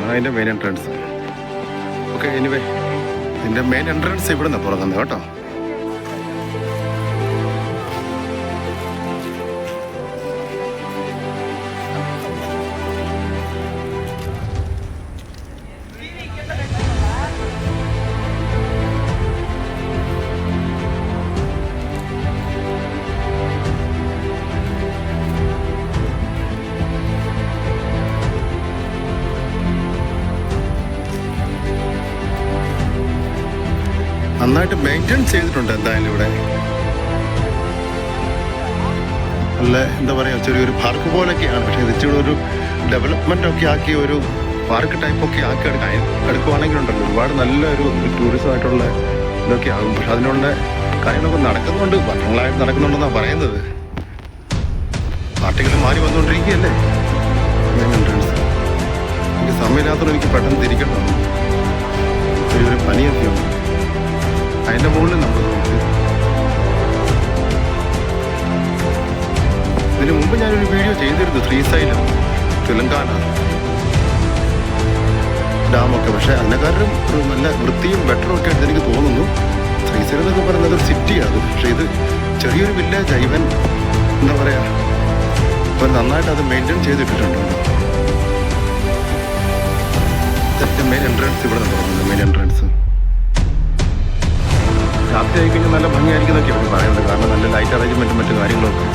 അതിൻ്റെ main entrance. Okay, anyway ഇതിൻ്റെ main entrance ഇവിടെ നിന്ന് തുറക്കുന്നത് കേട്ടോ. നന്നായിട്ട് മെയിൻറ്റെയിൻ ചെയ്തിട്ടുണ്ട് എന്തായാലും ഇവിടെ. നല്ല എന്താ പറയുക, ചെറിയൊരു പാർക്ക് പോലൊക്കെയാണ്. പക്ഷേ ഇത് ഇച്ചിരി ഒരു ഡെവലപ്മെൻ്റ് ഒക്കെ ആക്കി ഒരു പാർക്ക് ടൈപ്പൊക്കെ ആക്കി എടുക്കുവാണെങ്കിലുണ്ടല്ലോ ഒരുപാട് നല്ലൊരു ടൂറിസമായിട്ടുള്ള ഇതൊക്കെ ആകും. പക്ഷെ അതിനുള്ള കാര്യങ്ങളൊക്കെ നടക്കുന്നുണ്ട്, വർഷങ്ങളായിട്ട് നടക്കുന്നുണ്ടെന്നാണ് പറയുന്നത്. പാർട്ടികൾ മാറി വന്നുകൊണ്ടിരിക്കുകയല്ലേ. എനിക്ക് സമയമില്ലാത്തതുകൊണ്ട് എനിക്ക് പെട്ടെന്ന് തിരിക്കണം. ചെറിയൊരു പനിയൊക്കെ ഉണ്ട്. അതിൻ്റെ മുകളിൽ നമ്മൾ നോക്കി. ഇതിന് മുമ്പ് ഞാനൊരു വീഡിയോ ചെയ്തിരുന്നു ശ്രീശൈലം തെലങ്കാന ഡാമൊക്കെ. പക്ഷേ അതിനെക്കാരും നല്ല വൃത്തിയും ബെറ്ററും ഒക്കെ ആയിട്ട് എനിക്ക് തോന്നുന്നു. ശ്രീശൈലം എന്നൊക്കെ പറയുന്നത് ഒരു സിറ്റിയാണ്. പക്ഷേ ഇത് ചെറിയൊരു വില്ലേജ്. ഇവൻ എന്താ പറയുക, അവർ നന്നായിട്ട് അത് മെയിൻറ്റെയിൻ ചെയ്തിട്ടിട്ടുണ്ട്. ഇതൊക്കെ മെയിൻ എൻട്രൻസ് ഇവിടെ നിന്ന് തുടങ്ങുന്നത്. മെയിൻ എൻട്രൻസ് രാത്രി ആയിക്കഴിഞ്ഞാൽ നല്ല ഭംഗിയായിരിക്കുന്നൊക്കെ അവർ പറയുന്നത്. കാരണം നല്ല ലൈറ്റ് അറേഞ്ച്മെൻറ്റും മറ്റു കാര്യങ്ങളൊക്കെ.